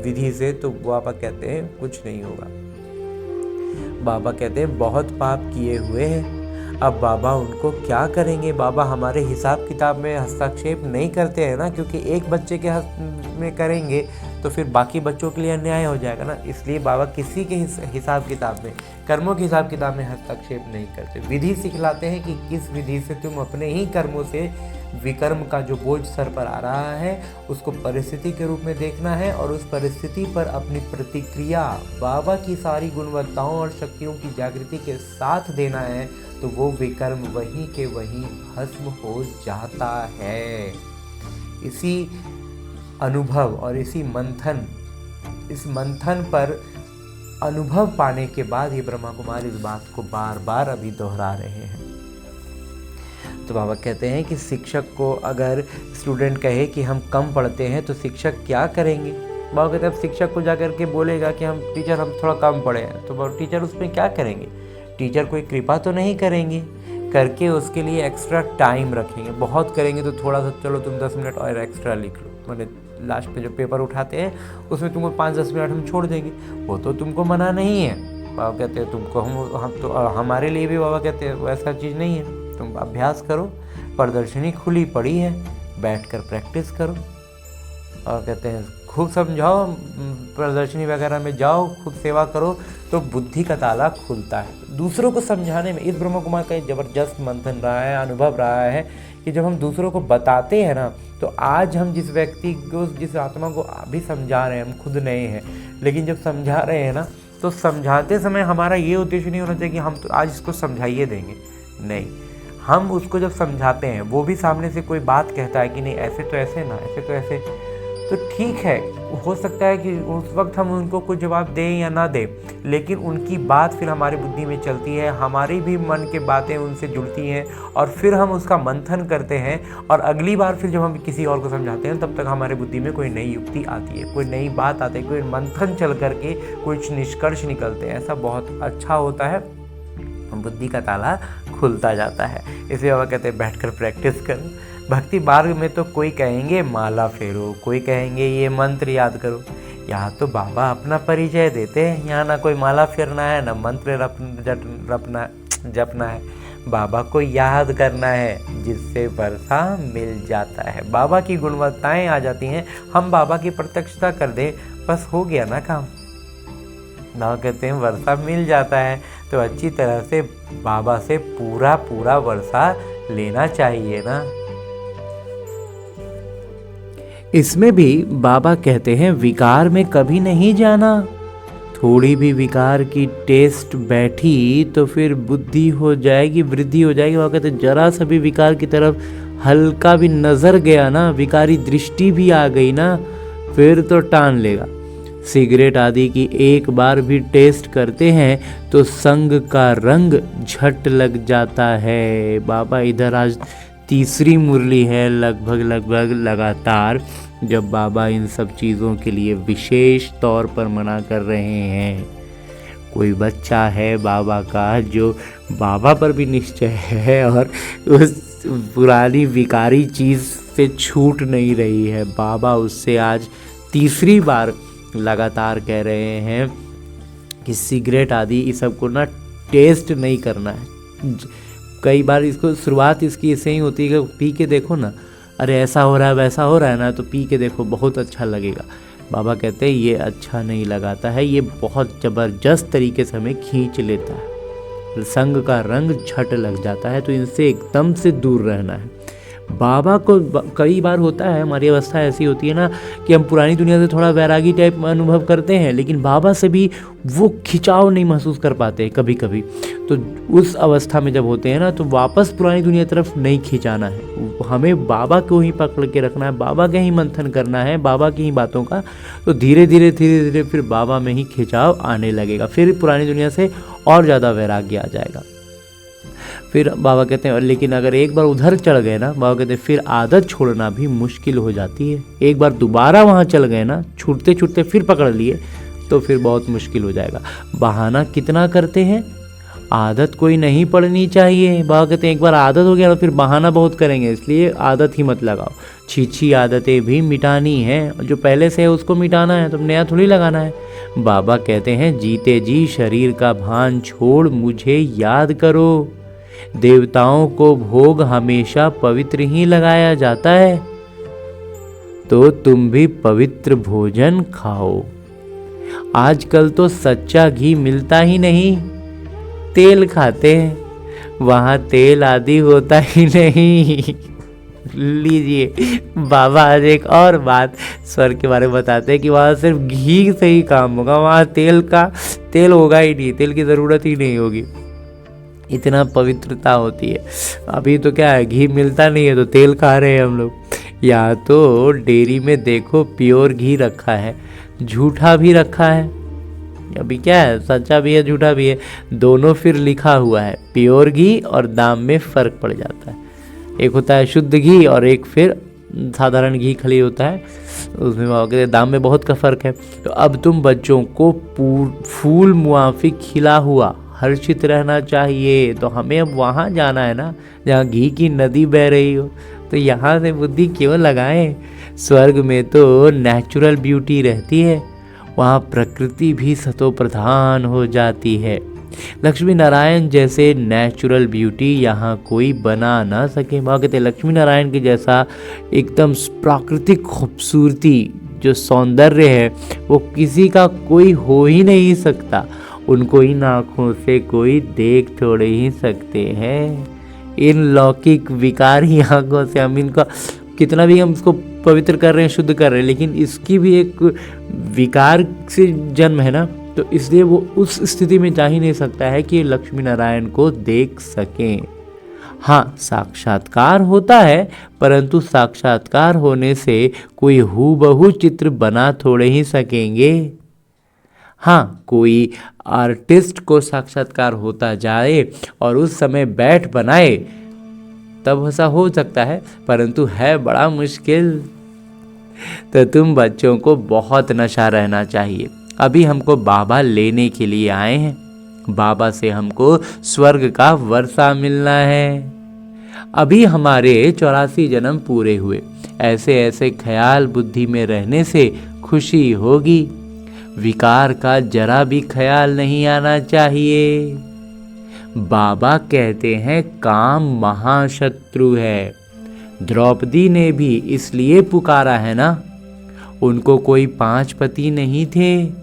विधि से तो बाबा कहते हैं कुछ नहीं होगा। बाबा कहते हैं बहुत पाप किए हुए हैं। अब बाबा उनको क्या करेंगे, बाबा हमारे हिसाब किताब में हस्तक्षेप नहीं करते हैं ना, क्योंकि एक बच्चे के में करेंगे तो फिर बाकी बच्चों के लिए अन्याय हो जाएगा ना। इसलिए बाबा किसी के हिसाब किताब में, कर्मों के हिसाब किताब में हस्तक्षेप नहीं करते। विधि सिखलाते हैं कि किस विधि से तुम अपने ही कर्मों से विकर्म का जो बोझ सर पर आ रहा है उसको परिस्थिति के रूप में देखना है और उस परिस्थिति पर अपनी प्रतिक्रिया बाबा की सारी गुणवत्ताओं और शक्तियों की जागृति के साथ देना है। तो वो विकर्म वहीं के वहीं भस्म हो जाता है। इसी अनुभव और इस मंथन पर अनुभव पाने के बाद ही ब्रह्मा कुमार इस बात को बार बार अभी दोहरा रहे हैं। तो बाबा कहते हैं कि शिक्षक को अगर स्टूडेंट कहे कि हम कम पढ़ते हैं तो शिक्षक क्या करेंगे। बाबा कहते हैं अब शिक्षक को जाकर के बोलेगा कि हम थोड़ा कम पढ़े हैं, तो टीचर उसमें क्या करेंगे, टीचर कोई कृपा तो नहीं करेंगे, करके उसके लिए एक्स्ट्रा टाइम रखेंगे। बहुत करेंगे तो थोड़ा सा चलो तुम 10 मिनट और एक्स्ट्रा लिख लो, मैंने लास्ट में जो पेपर उठाते हैं उसमें तुमको 5-10 मिनट हम छोड़ देंगे, वो तो तुमको मना नहीं है। बाबा कहते हैं तुमको हम तो हमारे लिए भी बाबा कहते हैं वैसा चीज़ नहीं है, तुम अभ्यास करो, प्रदर्शनी खुली पड़ी है, बैठकर प्रैक्टिस करो। और कहते हैं खूब समझाओ, प्रदर्शनी वगैरह में जाओ, खुद सेवा करो तो बुद्धि का ताला खुलता है। दूसरों को समझाने में इस ब्रह्मा कुमार का एक ज़बरदस्त मंथन रहा है, अनुभव रहा है कि जब हम दूसरों को बताते हैं ना तो आज हम जिस व्यक्ति को, जिस आत्मा को अभी समझा रहे हैं, हम खुद नए हैं, लेकिन जब समझा रहे हैं ना तो समझाते समय हमारा ये उद्देश्य नहीं होना चाहिए कि हम तो आज इसको समझाइए देंगे, नहीं। हम उसको जब समझाते हैं वो भी सामने से कोई बात कहता है कि नहीं ऐसे तो ऐसे ना, ऐसे तो ऐसे, तो ठीक है, हो सकता है कि उस वक्त हम उनको कुछ जवाब दें या ना दें, लेकिन उनकी बात फिर हमारी बुद्धि में चलती है, हमारी भी मन की बातें उनसे जुड़ती हैं और फिर हम उसका मंथन करते हैं और अगली बार फिर जब हम किसी और को समझाते हैं तब तक हमारे बुद्धि में कोई नई युक्ति आती है, कोई नई बात आती है, कोई मंथन चल करके कुछ निष्कर्ष निकलते हैं। ऐसा बहुत अच्छा होता है, बुद्धि का ताला खुलता जाता है। इसलिए बाबा कहते हैं बैठकर प्रैक्टिस करो। भक्ति मार्ग में तो कोई कहेंगे माला फेरो, कोई कहेंगे ये मंत्र याद करो। यहाँ तो बाबा अपना परिचय देते हैं, यहाँ ना कोई माला फेरना है ना मंत्र जपना है, बाबा को याद करना है जिससे वर्षा मिल जाता है। बाबा की गुणवत्ताएं आ जाती हैं, हम बाबा की प्रत्यक्षता कर दें, बस हो गया ना काम। बाबा कहते हैं वर्षा मिल जाता है, तो अच्छी तरह से बाबा से पूरा वर्षा लेना चाहिए ना। इसमें भी बाबा कहते हैं विकार में कभी नहीं जाना। थोड़ी भी विकार की टेस्ट बैठी तो फिर बुद्धि हो जाएगी, वृद्धि हो जाएगी। वो कहते हैं जरा सा भी विकार की तरफ हल्का भी नजर गया ना, विकारी दृष्टि भी आ गई ना, फिर तो टान लेगा। सिगरेट आदि की एक बार भी टेस्ट करते हैं तो संग का रंग झट लग जाता है। बाबा इधर आज तीसरी मुरली है लगभग लगातार जब बाबा इन सब चीज़ों के लिए विशेष तौर पर मना कर रहे हैं। कोई बच्चा है बाबा का जो बाबा पर भी निश्चय है और उस पुरानी विकारी चीज़ से छूट नहीं रही है। बाबा उससे आज तीसरी बार लगातार कह रहे हैं कि सिगरेट आदि इस सब को ना टेस्ट नहीं करना है। कई बार इसको शुरुआत इसकी ऐसे ही होती है कि पी के देखो ना, अरे ऐसा हो रहा है वैसा हो रहा है ना, तो पी के देखो बहुत अच्छा लगेगा। बाबा कहते हैं ये अच्छा नहीं लगाता है, ये बहुत ज़बरदस्त तरीके से हमें खींच लेता है, संग का रंग झट लग जाता है, तो इनसे एकदम से दूर रहना है। बाबा को कई बार होता है, हमारी अवस्था ऐसी होती है ना कि हम पुरानी दुनिया से थोड़ा वैरागी टाइप अनुभव करते हैं, लेकिन बाबा से भी वो खिंचाव नहीं महसूस कर पाते कभी कभी। तो उस अवस्था में जब होते हैं ना, तो वापस पुरानी दुनिया तरफ नहीं खिंचाना है, हमें बाबा को ही पकड़ के रखना है, बाबा का ही मंथन करना है, बाबा की ही बातों का। तो धीरे धीरे फिर बाबा में ही खिंचाव आने लगेगा, फिर पुरानी दुनिया से और ज़्यादा वैराग्य आ जाएगा। फिर बाबा कहते हैं लेकिन अगर एक बार उधर चढ़ गए ना, बाबा कहते हैं फिर आदत छोड़ना भी मुश्किल हो जाती है। एक बार दोबारा वहाँ चल गए ना, छूटते छूटते फिर पकड़ लिए तो फिर बहुत मुश्किल हो जाएगा। बहाना कितना करते हैं, आदत कोई नहीं पड़नी चाहिए। बाबा कहते हैं एक बार आदत हो गया तो फिर बहाना बहुत करेंगे, इसलिए आदत ही मत लगाओ। छी आदतें भी मिटानी है, जो पहले से है उसको मिटाना है, तो नया थोड़ी लगाना है। बाबा कहते हैं जीते जी शरीर का भान छोड़ मुझे याद करो। देवताओं को भोग हमेशा पवित्र ही लगाया जाता है, तो तुम भी पवित्र भोजन खाओ। आजकल तो सच्चा घी मिलता ही नहीं, तेल खाते हैं, वहाँ तेल आदि होता ही नहीं। लीजिए, बाबा आज एक और बात स्वर्ग के बारे में बताते हैं कि वहाँ सिर्फ घी से ही काम होगा, वहाँ तेल होगा ही नहीं, तेल की ज़रूरत ही नहीं होगी, इतना पवित्रता होती है। अभी तो क्या है, घी मिलता नहीं है तो तेल खा रहे हैं हम लोग। या तो डेयरी में देखो प्योर घी रखा है, झूठा भी रखा है। अभी क्या है, सच्चा भी है झूठा भी है, दोनों फिर लिखा हुआ है प्योर घी, और दाम में फ़र्क पड़ जाता है। एक होता है शुद्ध घी और एक फिर साधारण घी खली होता है, उसमें दाम में बहुत का फ़र्क है। तो अब तुम बच्चों को फूल मुआफिक खिला हुआ हर्षित रहना चाहिए, तो हमें अब वहाँ जाना है ना जहाँ घी की नदी बह रही हो, तो यहाँ से बुद्धि क्यों लगाएं। स्वर्ग में तो नेचुरल ब्यूटी रहती है, वहाँ प्रकृति भी सतो प्रधान हो जाती है। लक्ष्मी नारायण जैसे नेचुरल ब्यूटी यहाँ कोई बना ना सके। वहाँ कहते हैं लक्ष्मी नारायण के जैसा एकदम प्राकृतिक खूबसूरती जो सौंदर्य है वो किसी का कोई हो ही नहीं सकता। उनको इन आँखों से कोई देख थोड़े ही सकते हैं। इन लौकिक विकारी आँखों से हम इनका कितना भी हम इसको पवित्र कर रहे हैं, शुद्ध कर रहे हैं, लेकिन इसकी भी एक विकार से जन्म है ना, तो इसलिए वो उस स्थिति में जा ही नहीं सकता है कि लक्ष्मी नारायण को देख सकें। हाँ, साक्षात्कार होता है, परंतु साक्षात्कार होने से कोई हूबहू चित्र बना थोड़े ही सकेंगे। हाँ, कोई आर्टिस्ट को साक्षात्कार होता जाए और उस समय बैठ बनाए तब ऐसा हो सकता है, परंतु है बड़ा मुश्किल। तो तुम बच्चों को बहुत नशा रहना चाहिए। अभी हमको बाबा लेने के लिए आए हैं, बाबा से हमको स्वर्ग का वर्षा मिलना है। अभी हमारे 84 जन्म पूरे हुए। ऐसे ऐसे ख्याल बुद्धि में रहने से खुशी होगी। विकार का जरा भी ख्याल नहीं आना चाहिए। बाबा कहते हैं काम महाशत्रु है। द्रौपदी ने भी इसलिए पुकारा है ना, उनको कोई 5 पति नहीं थे।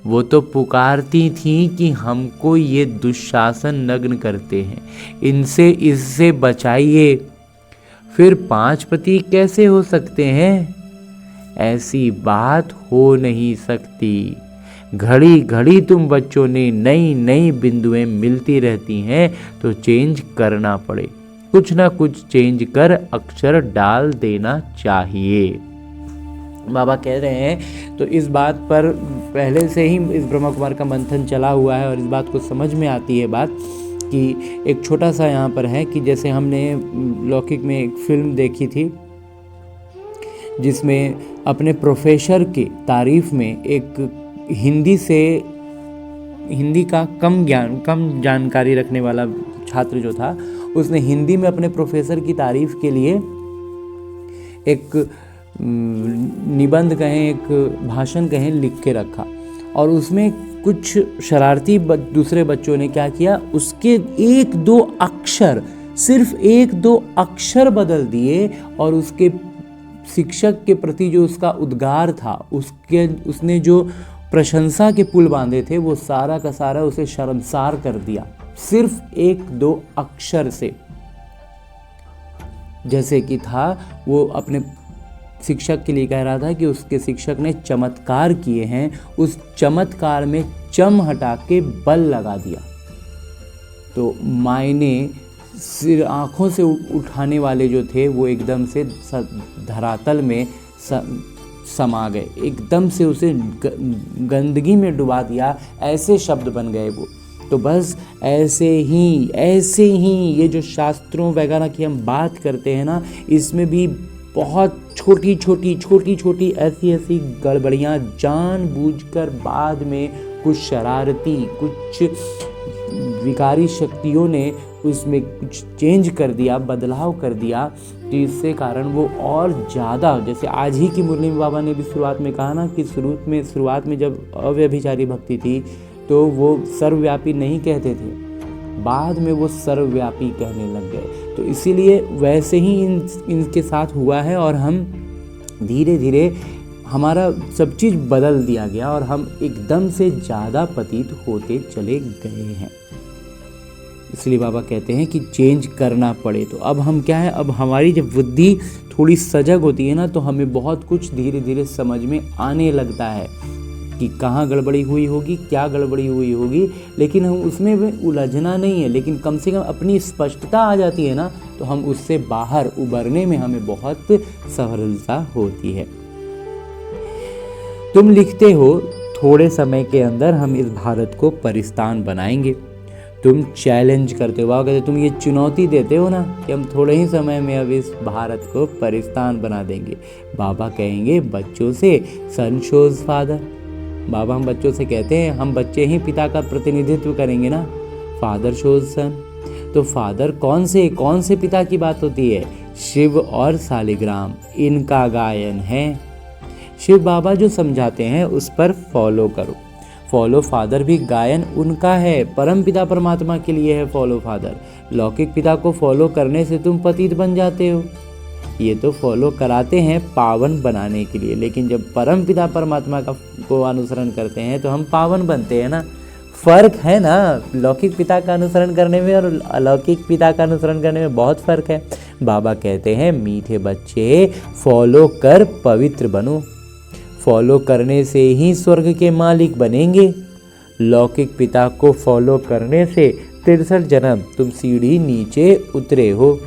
वो तो पुकारती थी कि हमको ये दुशासन नग्न करते हैं, इनसे इससे बचाइए। फिर 5 पति कैसे हो सकते हैं? ऐसी बात हो नहीं सकती। घड़ी घड़ी तुम बच्चों ने नई नई बिंदुएं मिलती रहती हैं, तो चेंज करना पड़े, कुछ ना कुछ चेंज कर अक्षर डाल देना चाहिए। बाबा कह रहे हैं। तो इस बात पर पहले से ही इस ब्रह्मा कुमार का मंथन चला हुआ है और इस बात को समझ में आती है बात कि एक छोटा सा यहाँ पर है कि जैसे हमने लौकिक में एक फिल्म देखी थी जिसमें अपने प्रोफेसर की तारीफ में एक हिंदी का कम जानकारी रखने वाला छात्र जो था, उसने हिंदी में अपने प्रोफेसर की तारीफ के लिए एक निबंध कहें, एक भाषण कहें, लिख के रखा। और उसमें कुछ शरारती दूसरे बच्चों ने क्या किया, उसके 1-2 अक्षर, सिर्फ 1-2 अक्षर बदल दिए और उसके शिक्षक के प्रति जो उसका उद्गार था, उसने जो प्रशंसा के पुल बांधे थे, वो सारा का सारा उसे शर्मसार कर दिया, सिर्फ 1-2 अक्षर से। जैसे कि था वो अपने शिक्षक के लिए कह रहा था कि उसके शिक्षक ने चमत्कार किए हैं, उस चमत्कार में चम हटा के बल लगा दिया। तो मायने सिर आँखों से उठाने वाले जो थे वो एकदम से धरातल में समा गए, एकदम से उसे गंदगी में डुबा दिया, ऐसे शब्द बन गए वो। तो बस ऐसे ही ये जो शास्त्रों वगैरह की हम बात करते हैं ना, इसमें भी बहुत छोटी छोटी ऐसी गड़बड़ियाँ जानबूझकर बाद में कुछ शरारती, कुछ विकारी शक्तियों ने उसमें कुछ चेंज कर दिया, बदलाव कर दिया, जिससे कारण वो और ज़्यादा, जैसे आज ही की मुरली में बाबा ने भी शुरुआत में कहा ना कि शुरुआत में जब अव्यभिचारी भक्ति थी तो वो सर्वव्यापी नहीं कहते थे, बाद में वो सर्वव्यापी कहने लग गए। तो इसीलिए वैसे ही इनके साथ हुआ है और हम धीरे धीरे हमारा सब चीज़ बदल दिया गया और हम एकदम से ज़्यादा पतित होते चले गए हैं। इसलिए बाबा कहते हैं कि चेंज करना पड़े। तो अब हम क्या है, अब हमारी जब बुद्धि थोड़ी सजग होती है ना, तो हमें बहुत कुछ धीरे धीरे समझ में आने लगता है कि कहाँ गड़बड़ी हुई होगी, क्या गड़बड़ी हुई होगी, लेकिन हम उसमें उलझना नहीं है। लेकिन कम से कम अपनी स्पष्टता आ जाती है ना, तो हम उससे बाहर उबरने में हमें बहुत सरलता होती है। तुम लिखते हो थोड़े समय के अंदर हम इस भारत को परिस्तान बनाएंगे। तुम चैलेंज करते हो, बाबा कहते तुम ये चुनौती देते हो ना कि हम थोड़े ही समय में अब इस भारत को परिस्तान बना देंगे। बाबा कहेंगे बच्चों से, सन शोज फादर। बाबा हम बच्चों से कहते हैं, हम बच्चे ही पिता का प्रतिनिधित्व करेंगे ना, फादर शोज सन। तो फादर कौन से पिता की बात होती है? शिव और शालिग्राम, इनका गायन है। शिव बाबा जो समझाते हैं उस पर फॉलो करो। फॉलो फादर भी गायन उनका है, परम पिता परमात्मा के लिए है फॉलो फादर। लौकिक पिता को फॉलो करने से तुम पतित बन जाते हो। ये तो फॉलो कराते हैं पावन बनाने के लिए, लेकिन जब परम पिता परमात्मा को अनुसरण करते हैं तो हम पावन बनते हैं ना। फ़र्क है ना, लौकिक पिता का अनुसरण करने में और अलौकिक पिता का अनुसरण करने में बहुत फ़र्क है। बाबा कहते हैं मीठे बच्चे फॉलो कर पवित्र बनो। फॉलो करने से ही स्वर्ग के मालिक बनेंगे। लौकिक पिता को फॉलो करने से 63 जन्म तुम सीढ़ी नीचे उतरे हो।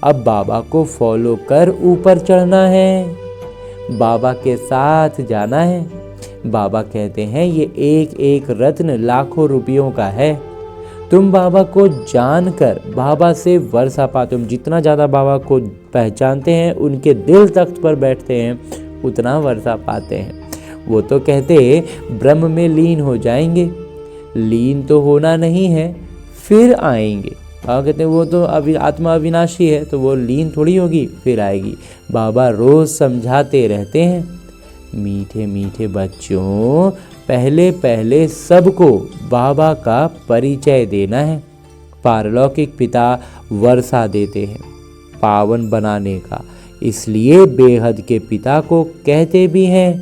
अब बाबा को फॉलो कर ऊपर चढ़ना है, बाबा के साथ जाना है। बाबा कहते हैं ये एक एक रत्न लाखों रुपयों का है। तुम बाबा को जानकर बाबा से वर्षा पाते हो। जितना ज़्यादा बाबा को पहचानते हैं, उनके दिल तख्त पर बैठते हैं, उतना वर्षा पाते हैं। वो तो कहते ब्रह्म में लीन हो जाएंगे। लीन तो होना नहीं है, फिर आएंगे। बाबा कहते हैं वो तो आत्मा अविनाशी है, तो वो लीन थोड़ी होगी, फिर आएगी। बाबा रोज समझाते रहते हैं, मीठे मीठे बच्चों, पहले पहले सबको बाबा का परिचय देना है। पारलौकिक पिता वर्षा देते हैं पावन बनाने का, इसलिए बेहद के पिता को कहते भी हैं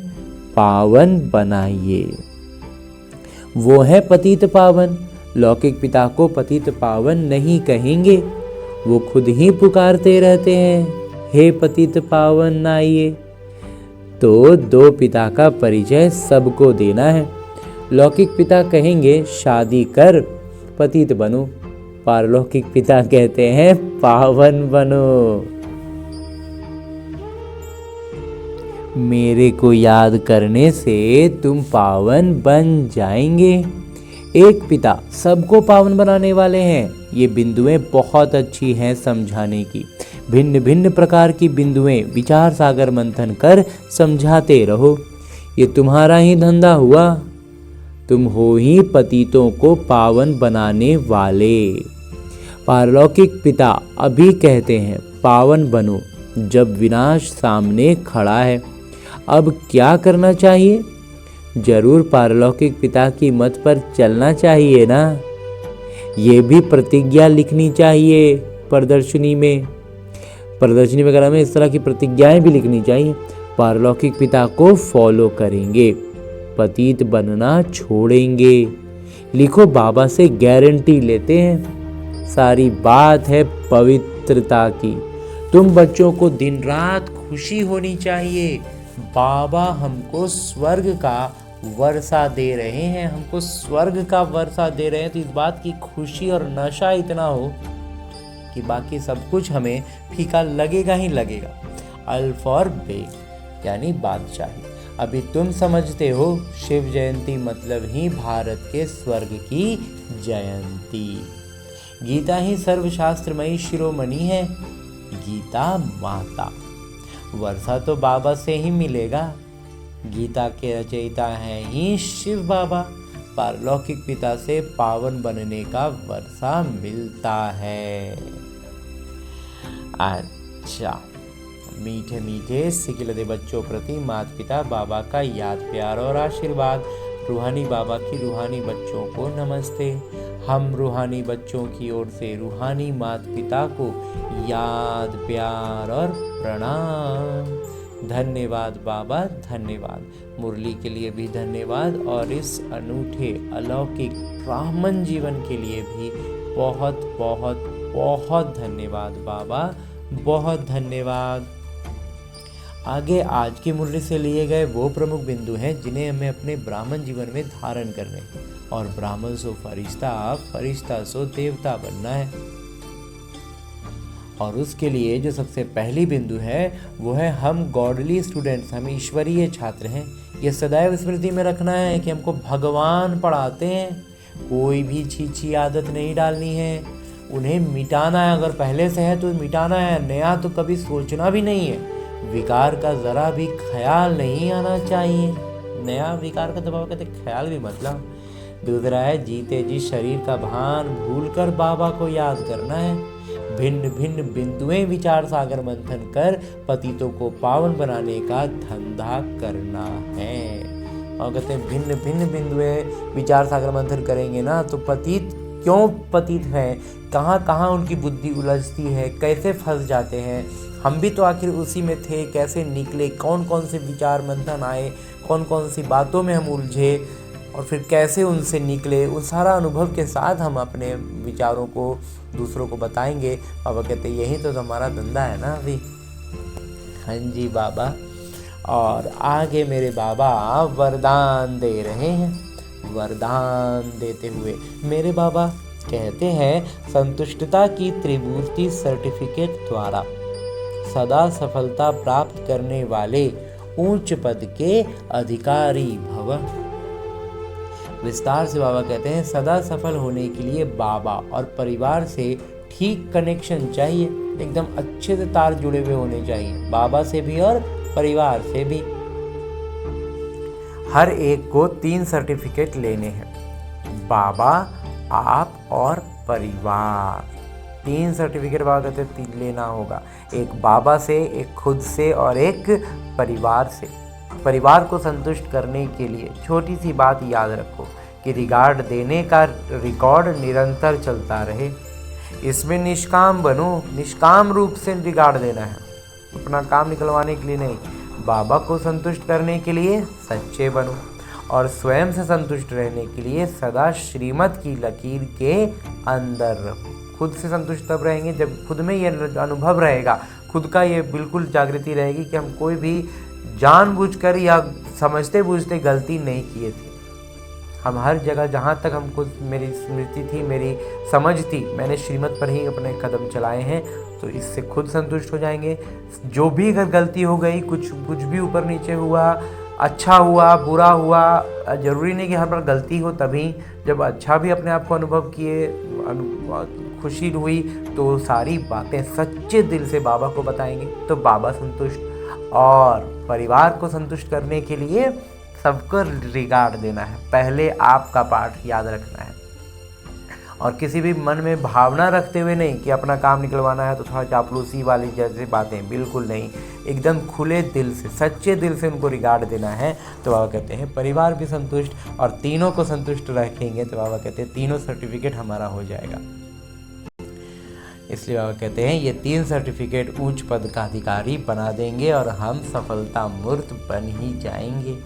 पावन बनाइए। वो है पतित पावन। लौकिक पिता को पतित पावन नहीं कहेंगे, वो खुद ही पुकारते रहते हैं हे पतित पावन नाइए। तो दो पिता का परिचय सबको देना है। लौकिक पिता कहेंगे शादी कर पतित बनो, पारलौकिक पिता कहते हैं पावन बनो। मेरे को याद करने से तुम पावन बन जाएंगे। एक पिता सबको पावन बनाने वाले हैं। ये बिंदुएं बहुत अच्छी हैं समझाने की। भिन्न भिन्न प्रकार की बिंदुएं विचार सागर मंथन कर समझाते रहो। ये तुम्हारा ही धंधा हुआ, तुम हो ही पतितों को पावन बनाने वाले। पारलौकिक पिता अभी कहते हैं पावन बनो, जब विनाश सामने खड़ा है। अब क्या करना चाहिए? जरूर पारलौकिक पिता की मत पर चलना चाहिए ना। ये भी प्रतिज्ञा लिखनी चाहिए प्रदर्शनी वगैरह में इस तरह की प्रतिज्ञाएं भी लिखनी चाहिए। पारलौकिक पिता को फॉलो करेंगे, पतित बनना छोड़ेंगे। लिखो, बाबा से गारंटी लेते हैं। सारी बात है पवित्रता की। तुम बच्चों को दिन रात खुशी होनी चाहिए। बाबा हमको स्वर्ग का वर्षा दे रहे हैं, हमको स्वर्ग का वर्षा दे रहे हैं, तो इस बात की खुशी और नशा इतना हो कि बाकी सब कुछ हमें फीका लगेगा ही लगेगा। अल्फ और बे यानी बादशाही। अभी तुम समझते हो शिव जयंती मतलब ही भारत के स्वर्ग की जयंती। गीता ही सर्वशास्त्रमयी शिरोमणि है, गीता माता। वर्षा तो बाबा से ही मिलेगा। गीता के रचयिता हैं ही शिव बाबा। पारलौकिक पिता से पावन बनने का वर्षा मिलता है। अच्छा, मीठे मीठे सिकिलदे बच्चों प्रति माता पिता बाबा का याद प्यार और आशीर्वाद। रूहानी बाबा की रूहानी बच्चों को नमस्ते। हम रूहानी बच्चों की ओर से रूहानी माता पिता को याद प्यार और प्रणाम। धन्यवाद बाबा, धन्यवाद। मुरली के लिए भी धन्यवाद और इस अनूठे अलौकिक ब्राह्मण जीवन के लिए भी बहुत बहुत बहुत धन्यवाद बाबा, बहुत धन्यवाद। आगे आज की मुरली से लिए गए वो प्रमुख बिंदु हैं जिन्हें हमें अपने ब्राह्मण जीवन में धारण करने और ब्राह्मण सो फरिश्ता, फरिश्ता सो देवता बनना है। और उसके लिए जो सबसे पहली बिंदु है वो है हम गॉडली स्टूडेंट्स, हम ईश्वरीय छात्र हैं। ये सदैव स्मृति में रखना है कि हमको भगवान पढ़ाते हैं। कोई भी छीछी आदत नहीं डालनी है, उन्हें मिटाना है। अगर पहले से है तो मिटाना है, नया तो कभी सोचना भी नहीं है। विकार का जरा भी ख्याल नहीं आना चाहिए। नया विकार का दबाव कहते ख्याल भी मतलब। दूसरा है जीते जी शरीर का भान भूलकर बाबा को याद करना है। भिन्न भिन्न बिंदुएं विचार सागर मंथन कर पतितों को पावन बनाने का धंधा करना है। और कहते हैं भिन्न भिन्न बिंदुएं विचार सागर मंथन करेंगे ना तो पतित क्यों पतित हैं, कहाँ कहाँ उनकी बुद्धि उलझती है, कैसे फंस जाते हैं। हम भी तो आखिर उसी में थे, कैसे निकले, कौन कौन से विचार मंथन आए, कौन कौन सी बातों में हम उलझे और फिर कैसे उनसे निकले। उस सारा अनुभव के साथ हम अपने विचारों को दूसरों को बताएंगे। बाबा कहते हैं यही तो हमारा धंधा है ना अभी। हाँ जी बाबा। और आगे मेरे बाबा वरदान दे रहे हैं। वरदान देते हुए मेरे बाबा कहते हैं संतुष्टता की त्रिमूर्ति सर्टिफिकेट द्वारा सदा सफलता प्राप्त करने वाले उच्च पद के अधिकारी भव। विस्तार से बाबा कहते हैं सदा सफल होने के लिए बाबा और परिवार से ठीक कनेक्शन चाहिए। एकदम अच्छे से तार जुड़े हुए होने चाहिए, बाबा से भी और परिवार से भी। हर एक को 3 सर्टिफिकेट लेने हैं, बाबा, आप और परिवार। 3 सर्टिफिकेट बाबा कहते हैं लेना होगा, एक बाबा से, एक खुद से और एक परिवार से। परिवार को संतुष्ट करने के लिए छोटी सी बात याद रखो कि रिगार्ड देने का रिकॉर्ड निरंतर चलता रहे। इसमें निष्काम बनो, निष्काम रूप से रिगार्ड देना है, अपना काम निकलवाने के लिए नहीं। बाबा को संतुष्ट करने के लिए सच्चे बनो और स्वयं से संतुष्ट रहने के लिए सदा श्रीमत की लकीर के अंदर रहो। खुद से संतुष्ट तब रहेंगे जब खुद में ये अनुभव रहेगा, खुद का ये बिल्कुल जागृति रहेगी कि हम कोई भी जानबूझकर या समझते बूझते गलती नहीं किए थे। हम हर जगह जहाँ तक हमको मेरी स्मृति थी, मेरी समझ थी, मैंने श्रीमत पर ही अपने कदम चलाए हैं, तो इससे खुद संतुष्ट हो जाएंगे। जो भी अगर गलती हो गई, कुछ भी ऊपर नीचे हुआ, अच्छा हुआ बुरा हुआ, ज़रूरी नहीं कि हर बार गलती हो, तभी जब अच्छा भी अपने आप को अनुभव किए, खुशी हुई, तो सारी बातें सच्चे दिल से बाबा को बताएंगे तो बाबा संतुष्ट। और परिवार को संतुष्ट करने के लिए सबको रिगार्ड देना है, पहले आपका पाठ याद रखना है और किसी भी मन में भावना रखते हुए नहीं कि अपना काम निकलवाना है तो थोड़ा चापलूसी वाली जैसी बातें, बिल्कुल नहीं, एकदम खुले दिल से, सच्चे दिल से उनको रिगार्ड देना है। तो बाबा कहते हैं परिवार भी संतुष्ट और तीनों को संतुष्ट रखेंगे तो बाबा कहते हैं तीनों सर्टिफिकेट हमारा हो जाएगा। इसलिए बाबा कहते हैं ये 3 सर्टिफिकेट उच्च पद का अधिकारी बना देंगे और हम सफलता मूर्त बन ही जाएंगे।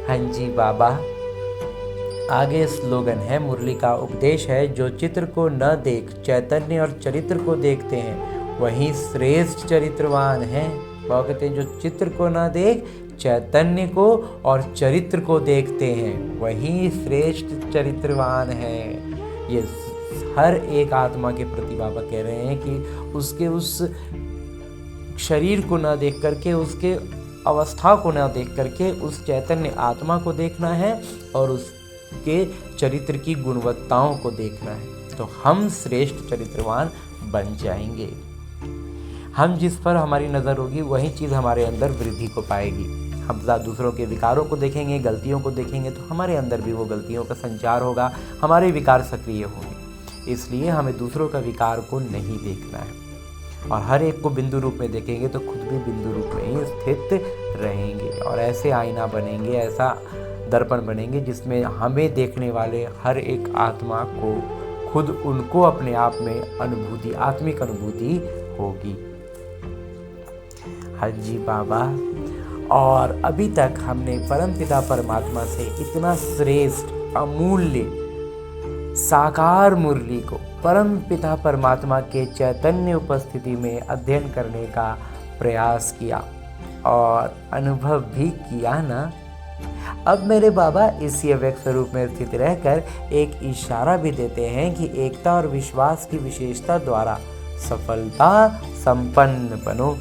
हाँ जी बाबा। आगे स्लोगन है, मुरली का उपदेश है, जो चित्र को न देख चैतन्य और चरित्र को देखते हैं वही श्रेष्ठ चरित्रवान है। बाबा कहते हैं जो चित्र को न देख चैतन्य को और चरित्र को देखते हैं वही श्रेष्ठ चरित्रवान है। ये हर एक आत्मा के प्रति बाबा कह रहे हैं कि उसके उस शरीर को न देख करके, उसके अवस्था को न देख करके उस चैतन्य आत्मा को देखना है और उसके चरित्र की गुणवत्ताओं को देखना है, तो हम श्रेष्ठ चरित्रवान बन जाएंगे। हम जिस पर हमारी नज़र होगी वही चीज़ हमारे अंदर वृद्धि को पाएगी। हम दूसरों के विकारों को देखेंगे, गलतियों को देखेंगे तो हमारे अंदर भी वो गलतियों का संचार होगा, हमारे विकार सक्रिय होंगे। इसलिए हमें दूसरों का विकार को नहीं देखना है और हर एक को बिंदु रूप में देखेंगे तो खुद भी बिंदु रूप में ही स्थित रहेंगे और ऐसे आईना बनेंगे, ऐसा दर्पण बनेंगे जिसमें हमें देखने वाले हर एक आत्मा को खुद उनको अपने आप में अनुभूति, आत्मिक अनुभूति होगी। हाँ जी बाबा। और अभी तक हमने परमपिता परमात्मा से इतना श्रेष्ठ अमूल्य साकार मुरली को परमपिता परमात्मा के चैतन्य उपस्थिति में अध्ययन करने का प्रयास किया और अनुभव भी किया ना। अब मेरे बाबा इसी अव्यक्त स्वरूप में स्थित रहकर एक इशारा भी देते हैं कि एकता और विश्वास की विशेषता द्वारा सफलता संपन्न बनो।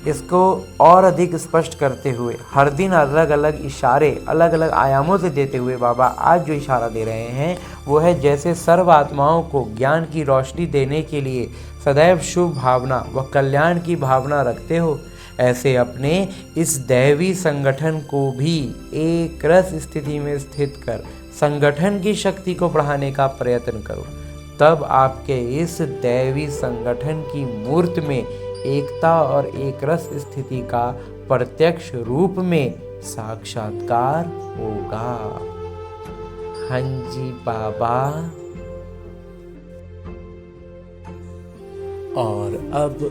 इसको और अधिक स्पष्ट करते हुए हर दिन अलग अलग इशारे अलग अलग आयामों से देते हुए बाबा आज जो इशारा दे रहे हैं वो है, जैसे सर्व आत्माओं को ज्ञान की रोशनी देने के लिए सदैव शुभ भावना व कल्याण की भावना रखते हो, ऐसे अपने इस दैवी संगठन को भी एक रस स्थिति में स्थित कर संगठन की शक्ति को बढ़ाने का प्रयत्न करो। तब आपके इस दैवी संगठन की मूर्त में एकता और एक रस स्थिति का प्रत्यक्ष रूप में साक्षात्कार होगा। हाँ जी बाबा। और अब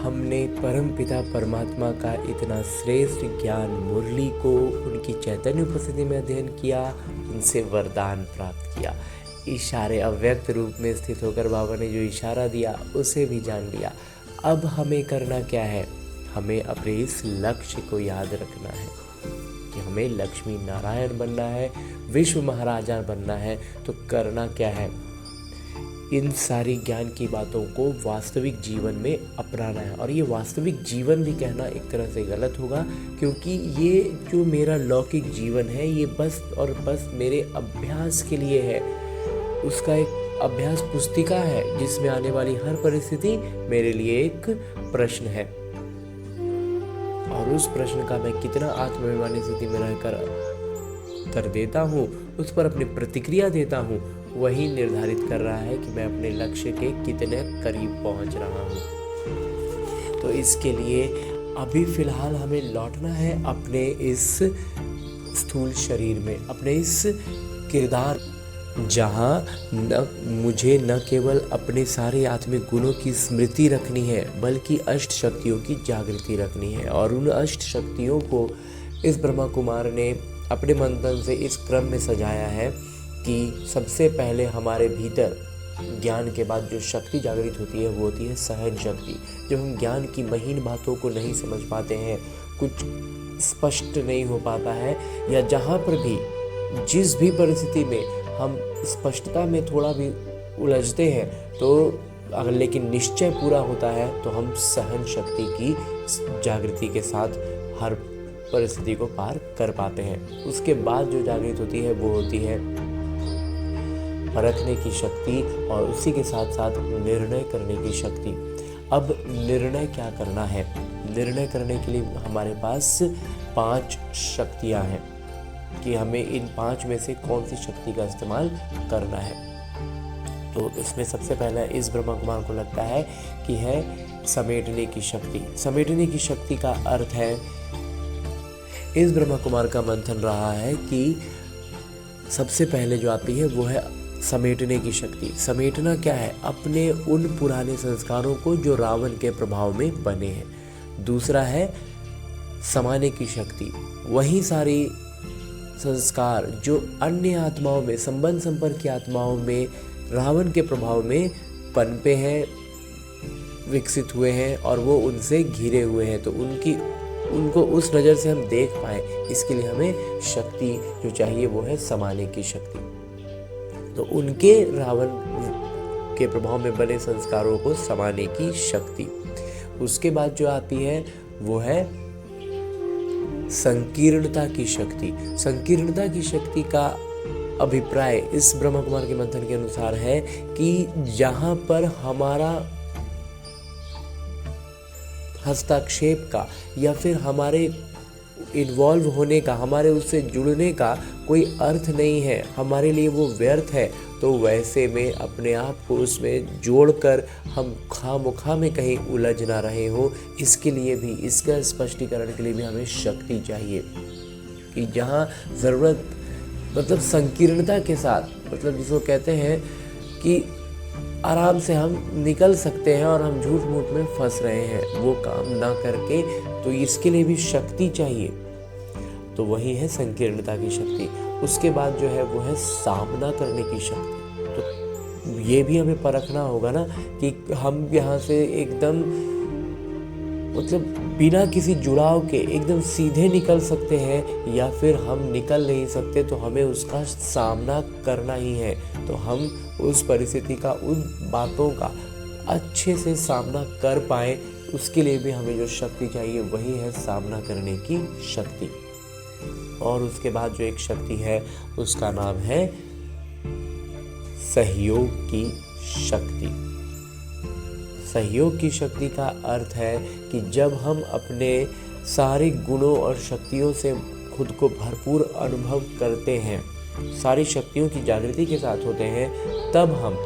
हमने परमपिता परमात्मा का इतना श्रेष्ठ ज्ञान मुरली को उनकी चैतन्य उपस्थिति में अध्ययन किया, उनसे वरदान प्राप्त किया, इशारे अव्यक्त रूप में स्थित होकर बाबा ने जो इशारा दिया उसे भी जान लिया। अब हमें करना क्या है? हमें अपने इस लक्ष्य को याद रखना है कि हमें लक्ष्मी नारायण बनना है, विश्व महाराजा बनना है। तो करना क्या है? इन सारी ज्ञान की बातों को वास्तविक जीवन में अपनाना है। और ये वास्तविक जीवन भी कहना एक तरह से गलत होगा, क्योंकि ये जो मेरा लौकिक जीवन है ये बस और बस मेरे अभ्यास के लिए है। उसका एक अभ्यास पुस्तिका है जिसमें आने वाली हर परिस्थिति मेरे लिए एक प्रश्न है, और उस प्रश्न का मैं कितना आत्माभिमानी स्थिति में रहकर उत्तर देता हूँ, उस पर अपनी प्रतिक्रिया देता हूँ, वही निर्धारित कर रहा है कि मैं अपने लक्ष्य के कितने करीब पहुंच रहा हूँ। तो इसके लिए अभी फ़िलहाल हमें लौटना है अपने इस स्थूल शरीर में, अपने इस किरदार, जहाँ मुझे न केवल अपने सारे आत्मिक गुणों की स्मृति रखनी है बल्कि अष्ट शक्तियों की जागृति रखनी है। और उन अष्ट शक्तियों को इस ब्रह्मा कुमार ने अपने मंथन से इस क्रम में सजाया है कि सबसे पहले हमारे भीतर ज्ञान के बाद जो शक्ति जागृत होती है वो होती है सहन शक्ति। जब हम ज्ञान की महीन बातों को नहीं समझ पाते हैं, कुछ स्पष्ट नहीं हो पाता है, या जहाँ पर भी जिस भी परिस्थिति में हम स्पष्टता में थोड़ा भी उलझते हैं, तो अगर लेकिन निश्चय पूरा होता है तो हम सहन शक्ति की जागृति के साथ हर परिस्थिति को पार कर पाते हैं। उसके बाद जो जागृत होती है वो होती है परखने की शक्ति और उसी के साथ साथ निर्णय करने की शक्ति। अब निर्णय क्या करना है? निर्णय करने के लिए हमारे पास 5 शक्तियां हैं कि हमें इन 5 में से कौन सी शक्ति का इस्तेमाल करना है। तो इसमें सबसे पहला इस ब्रह्मा कुमार को लगता है कि है समेटने की शक्ति। समेटने की शक्ति का अर्थ है, इस ब्रह्मा कुमार का मंथन रहा है कि सबसे पहले जो आती है वो है समेटने की शक्ति। समेटना क्या है? अपने उन पुराने संस्कारों को जो रावण के प्रभाव में बने हैं। दूसरा है समाने की शक्ति। वही सारी संस्कार जो अन्य आत्माओं में, संबंध संपर्क की आत्माओं में रावण के प्रभाव में पनपे हैं, विकसित हुए हैं और वो उनसे घिरे हुए हैं, तो उनको उस नज़र से हम देख पाए, इसके लिए हमें शक्ति जो चाहिए वो है समाने की शक्ति। तो उनके रावण के प्रभाव में बने संस्कारों को समाने की शक्ति। उसके बाद जो आती है वो है संकीर्णता की शक्ति। संकीर्णता की शक्ति का अभिप्राय इस ब्रह्मा कुमार के मंथन के अनुसार है कि जहाँ पर हमारा हस्तक्षेप का या फिर हमारे इन्वॉल्व होने का, हमारे उससे जुड़ने का कोई अर्थ नहीं है, हमारे लिए वो व्यर्थ है, तो वैसे में अपने आप को उसमें जोड़कर हम खामोखा में कहीं उलझ ना रहे हो, इसके लिए भी, इसका स्पष्टीकरण के लिए भी हमें शक्ति चाहिए कि जहाँ ज़रूरत, मतलब संकीर्णता के साथ, मतलब जिसको कहते हैं कि आराम से हम निकल सकते हैं और हम झूठ मूठ में फंस रहे हैं, वो काम ना करके, तो इसके लिए भी शक्ति चाहिए। तो वही है संकीर्णता की शक्ति। उसके बाद जो है वो है सामना करने की शक्ति। तो ये भी हमें परखना होगा ना कि हम यहाँ से एकदम, मतलब बिना किसी जुड़ाव के एकदम सीधे निकल सकते हैं या फिर हम निकल नहीं सकते, तो हमें उसका सामना करना ही है। तो हम उस परिस्थिति का, उन बातों का अच्छे से सामना कर पाए, उसके लिए भी हमें जो शक्ति चाहिए वही है सामना करने की शक्ति। और उसके बाद जो एक शक्ति है उसका नाम है सहयोग की शक्ति। सहयोग की शक्ति का अर्थ है कि जब हम अपने सारे गुणों और शक्तियों से खुद को भरपूर अनुभव करते हैं, सारी शक्तियों की जागृति के साथ होते हैं, तब हम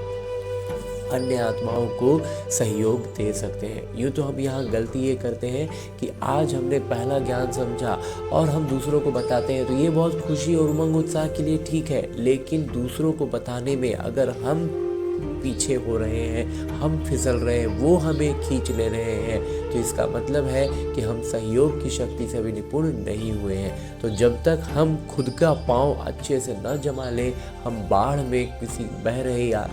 अन्य आत्माओं को सहयोग दे सकते हैं। यूँ तो हम यहाँ गलती ये करते हैं कि आज हमने पहला ज्ञान समझा और हम दूसरों को बताते हैं, तो ये बहुत खुशी और उमंग उत्साह के लिए ठीक है, लेकिन दूसरों को बताने में अगर हम पीछे हो रहे हैं, हम फिसल रहे हैं, वो हमें खींच ले रहे हैं, तो इसका मतलब है कि हम सहयोग की शक्ति से अभी निपुण नहीं हुए हैं। तो जब तक हम खुद का पाँव अच्छे से न जमा लें, हम बाढ़ में किसी बह रहे या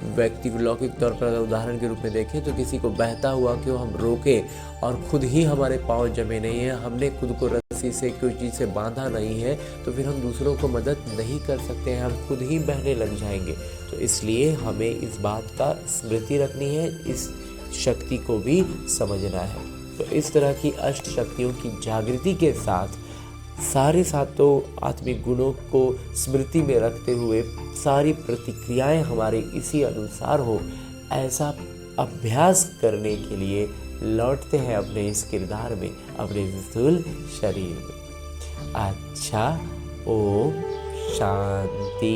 व्यक्ति को लौकिक तौर पर अगर उदाहरण के रूप में देखें तो किसी को बहता हुआ क्यों हम रोकें और खुद ही हमारे पाँव जमे नहीं हैं, हमने खुद को रस्सी से कोई चीज़ से बांधा नहीं है, तो फिर हम दूसरों को मदद नहीं कर सकते हैं, हम खुद ही बहने लग जाएंगे। तो इसलिए हमें इस बात का स्मृति रखनी है, इस शक्ति को भी समझना है। तो इस तरह की अष्ट शक्तियों की जागृति के साथ सारे सातों आत्मिक गुणों को स्मृति में रखते हुए सारी प्रतिक्रियाएं हमारे इसी अनुसार हो, ऐसा अभ्यास करने के लिए लौटते हैं अपने इस किरदार में, अपने स्थूल शरीर में। अच्छा, ओम शांति।